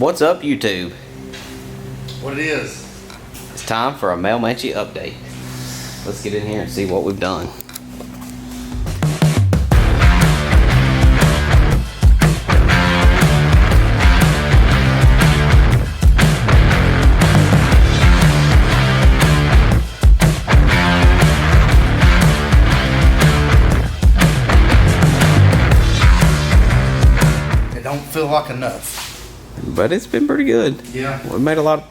What's up, YouTube? What it is? It's time for a MailManche update. Let's get in here and see what we've done. It don't feel like enough. But it's been pretty good. Yeah. You made a lot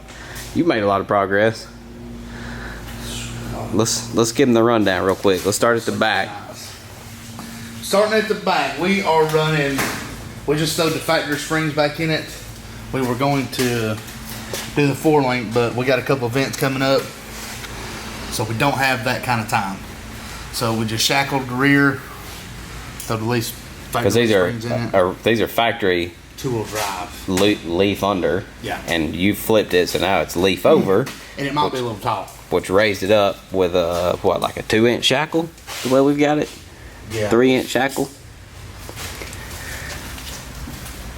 of progress. Let's give them the rundown real quick. Let's start at the back. Starting at the back, we are running. We just stowed the factory springs back in it. We were going to do the 4-link, but we got a couple events coming up, so we don't have that kind of time. So we just shackled the rear, throw the leaf Because factory springs in it. these are factory 2-wheel drive. leaf under. Yeah. And you flipped it, so now it's leaf over. And it might be a little tall. Which raised it up with a, what, like a 2-inch shackle? The way we've got it? Yeah. 3-inch shackle.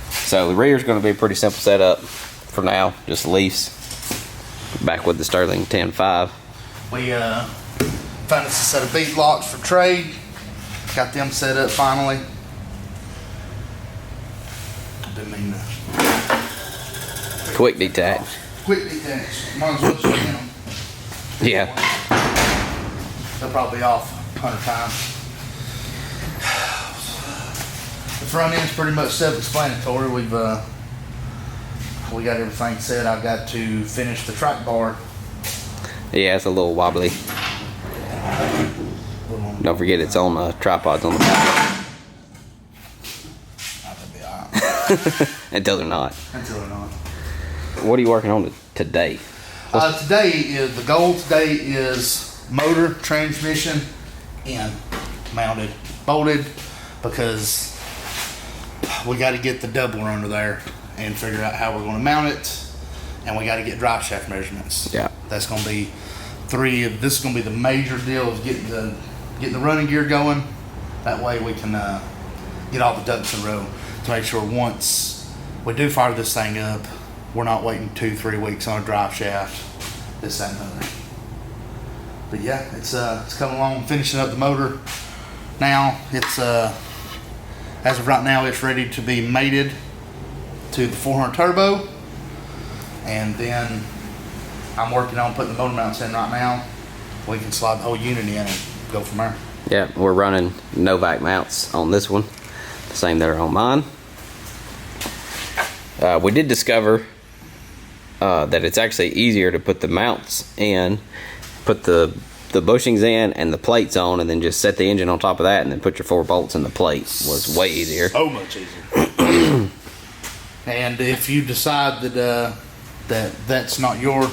So the rear's going to be a pretty simple setup for now. Just leaves. Back with the Sterling 10.5. We found us a set of bead locks for trade. Got them set up finally. Didn't mean to. Quick detach. Quick detach. Might as well just get them. Yeah. They'll probably be off 100 times. The front end's pretty much self-explanatory. We got everything set. I've got to finish the track bar. Yeah, it's a little wobbly. Don't forget it's on tripods on the back. That'll be alright. Until they're not. Until they're not. What are you working on today? The goal today is motor, transmission, and mounted, bolted, because we got to get the doubler under there and figure out how we're going to mount it, and we got to get drive shaft measurements. Yeah. That's going to be this is going to be the major deal of getting the running gear going. That way we can get all the ducks in a row to make sure once we do fire this thing up, we're not waiting 2-3 weeks on a drive shaft, this, that, and other. But yeah, it's coming along, finishing up the motor. Now it's as of right now, it's ready to be mated to the 400 turbo, and then I'm working on putting the motor mounts in right now. We can slide the whole unit in and go from there. Yeah, we're running Novak mounts on this one, the same that are on mine. We did discover that it's actually easier to put the mounts in, put the bushings in and the plates on, and then just set the engine on top of that and then put your 4 bolts in the plate. Was way easier. So much easier. And if you decide that that's not your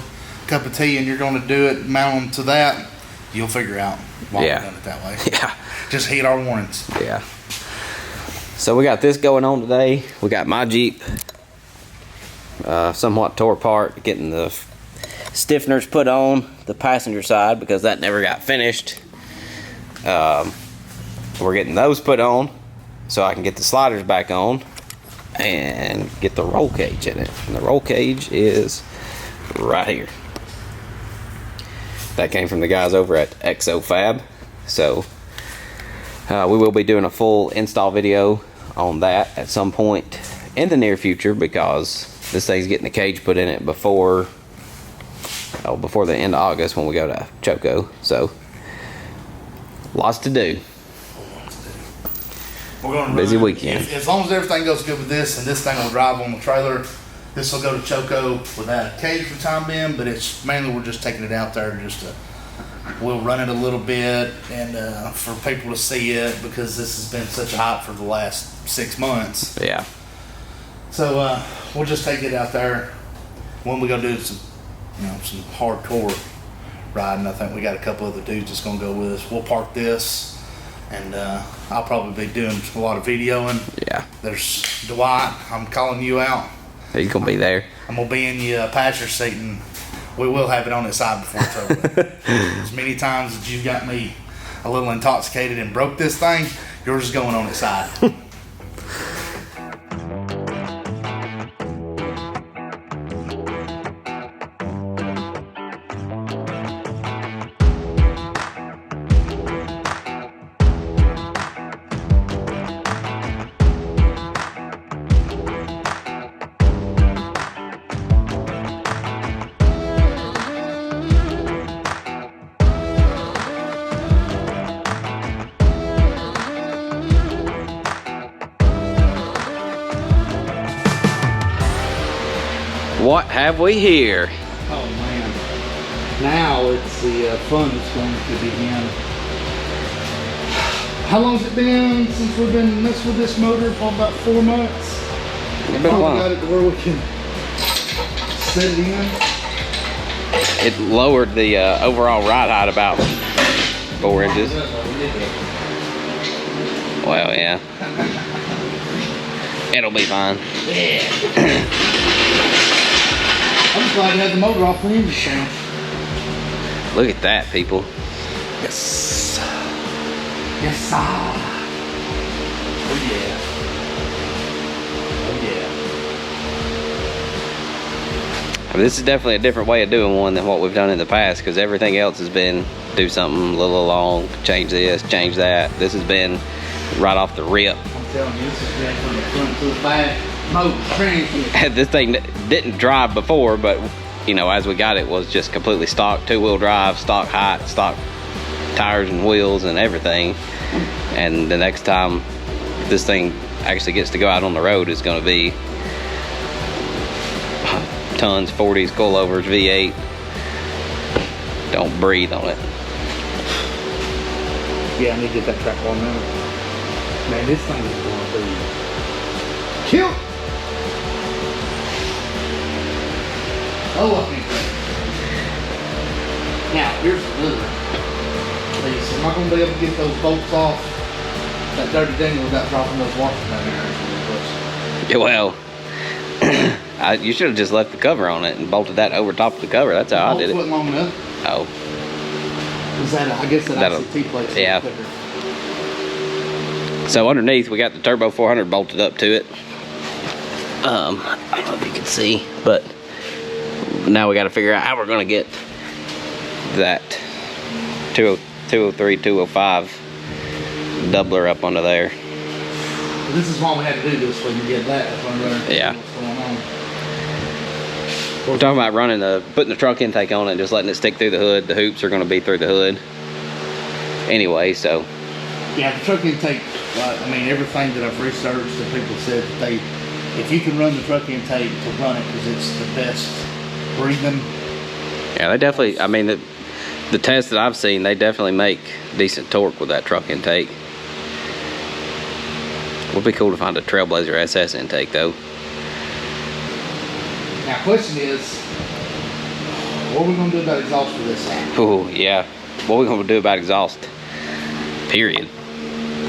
cup of tea and you're going to do it, mount them to that, you'll figure out why we've done it that way. Yeah. Just heed our warnings. Yeah. So we got this going on today. We got my Jeep somewhat tore apart, getting the stiffeners put on the passenger side because that never got finished. We're getting those put on so I can get the sliders back on and get the roll cage in it. And the roll cage is right here. That came from the guys over at XOFab. So we will be doing a full install video on that at some point in the near future, because this thing's getting the cage put in it before the end of August when we go to Choco. So lots to do. We're going to busy weekend. As long as everything goes good with this, and this thing will drive on the trailer, this will go to Choco without a cage for the time being. But it's mainly we're just taking it out there we'll run it a little bit and for people to see it, because this has been such a hype for the last 6 months. Yeah. So we'll just take it out there when we go do some hardcore riding. I think we got a couple other dudes that's gonna go with us. We'll park this, and I'll probably be doing a lot of videoing. Yeah. There's Dwight. I'm calling you out. He's gonna be there. I'm gonna be in your passenger seat, and we will have it on its side before it's over. As many times as you got me a little intoxicated and broke this thing, yours is going on its side. What have we here? Oh man. Now it's the fun that's going to begin. How long's it been since we've been messing with this motor? Probably about 4 months. It's been a while. Got it to where we can set it in. It lowered the overall ride height about 4 inches. Well, yeah. It'll be fine. Yeah. I'm just glad to have the motor off the engine sound. Look at that, people. Yes. Yes, sir. Oh yeah. Oh yeah. I mean, this is definitely a different way of doing one than what we've done in the past, because everything else has been do something a little long, change this, change that. This has been right off the rip. I'm telling you, this is been from the front to the back. Motor, transmission. This thing didn't drive before, but you know, as we got it, was just completely stock 2-wheel drive, stock height, stock tires and wheels and everything. And the next time this thing actually gets to go out on the road is going to be tons, 40s, coilovers, V8. Don't breathe on it. Yeah, I need to get that track on now. Man, this thing is going to be killed. Oh, I think. Now, here's another. Please, am I going to be able to get those bolts off that dirty dinghy without dropping those washers down there? Well, you should have just left the cover on it and bolted that over top of the cover. That's how I did it. Wasn't long enough. Oh. Is that, I guess that ICT plate's yeah. quicker. So underneath, we got the Turbo 400 bolted up to it. I don't know if you can see, but now we got to figure out how we're going to get that 203, 205 doubler up onto there. This is why we had to do this, when you get that up under there. Yeah. What's going on? We're talking about putting the truck intake on it and just letting it stick through the hood. The hoops are going to be through the hood anyway, so. Yeah, the truck intake, I mean, everything that I've researched, that people said that if you can run the truck intake, to run it, because it's the best breathing. Yeah, they definitely, I mean, the tests that I've seen, they definitely make decent torque with that truck intake. Would be cool to find a Trailblazer SS intake though. Now, question is, what are we going to do about exhaust for this side? Oh yeah, what are we going to do about exhaust? Period.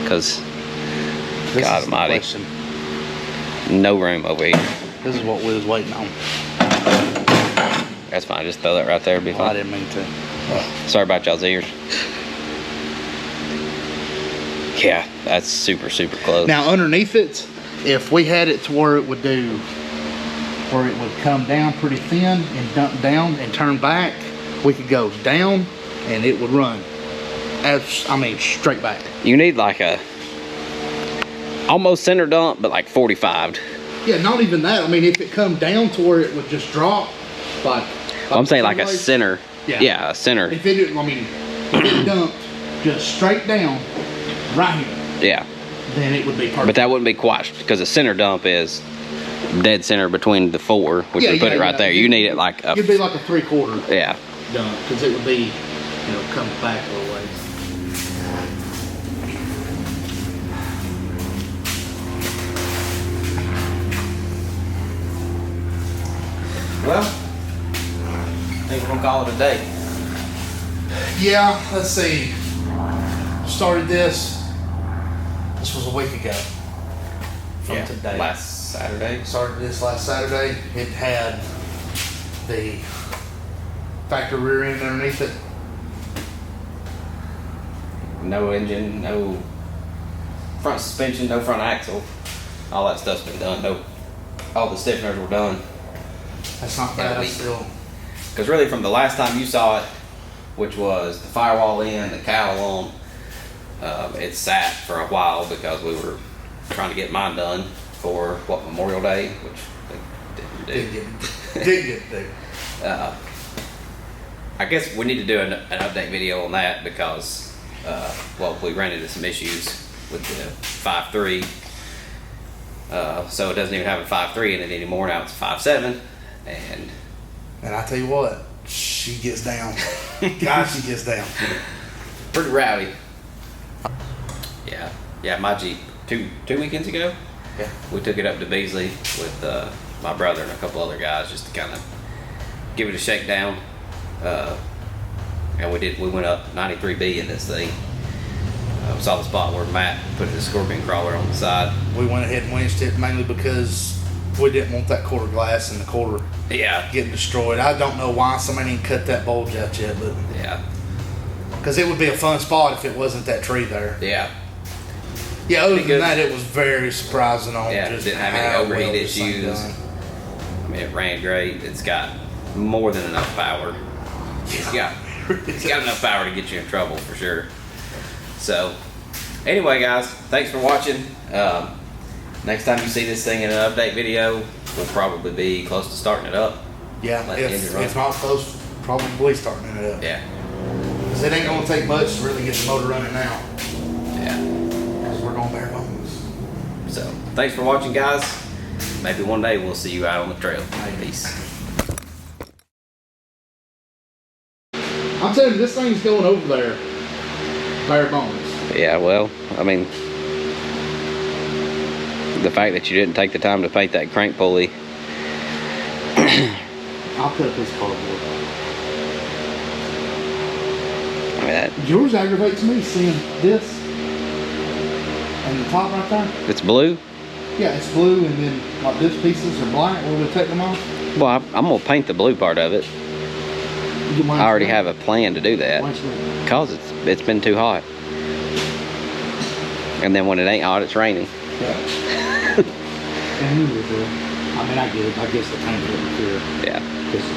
Because God Almighty, no room over here. This is what we was waiting on. That's fine. Just throw that right there. It'll be fine. I didn't mean to. Sorry about y'all's ears. Yeah, that's super close. Now underneath it, if we had it to where it would come down pretty thin and dump down and turn back, we could go down and it would run straight back. You need like a almost center dump, but like 45. Yeah, not even that. I mean, if it come down to where it would just drop, like I'm saying like a center. Yeah, a center. If it, I mean, if it dumped just straight down, right here. Yeah. Then it would be perfect. But that wouldn't be quite, because a center dump is dead center between the four, which would put it right there. You need it like a. It'd be like a 3/4. Yeah. Dump, because it would be, come back a little ways. Well, I think we're gonna call it a day. Yeah, let's see. Started this. This was a week ago. From today. Last Saturday. Started this last Saturday. It had the factory rear end underneath it. No engine, no front suspension, no front axle. All that stuff's been done. No, all the stiffeners were done. That's not bad. Because really, from the last time you saw it, which was the firewall in, the cowl on, it sat for a while because we were trying to get mine done for Memorial Day, which they didn't do. Didn't get to. I guess we need to do an update video on that because, we ran into some issues with the 5.3. So it doesn't even have a 5.3 in it anymore. Now it's a 5.7. And I tell you what, she gets down. God, she gets down. Pretty rowdy. Yeah, my Jeep, two weekends ago, Yeah. we took it up to Beasley with my brother and a couple other guys just to kind of give it a shakedown. And we went up 93B in this thing. We saw the spot where Matt put the scorpion crawler on the side. We went ahead and winched it mainly because we didn't want that quarter glass and the quarter getting destroyed. I don't know why somebody didn't cut that bulge out yet, but because it would be a fun spot if it wasn't that tree there. Yeah, other than that, it was very surprising on just didn't have any overheat issues. I mean, it ran great. It's got more than enough power. It's got enough power to get you in trouble for sure. So, anyway, guys, thanks for watching. Next time you see this thing in an update video, we'll probably be close to starting it up. Yeah, if not close, probably starting it up. Yeah. Because it ain't going to take much to really get the motor running now. Yeah. Because we're going bare bones. So, thanks for watching, guys. Maybe one day we'll see you out on the trail. Peace. I'm telling you, this thing's going over there. Bare bones. Yeah, well, I mean, the fact that you didn't take the time to paint that crank pulley. I'll cut this cardboard. I mean, Yours aggravates me seeing this and the top right there. it's blue. Yeah, it's blue, and then like this pieces are black. Will we take them off? Well, I'm gonna paint the blue part of it. I already have a plan to do that because it's been too hot. And then when it ain't hot, it's raining. Yeah. And I mean, I get it. I guess the paint wouldn't clear. Yeah. Just,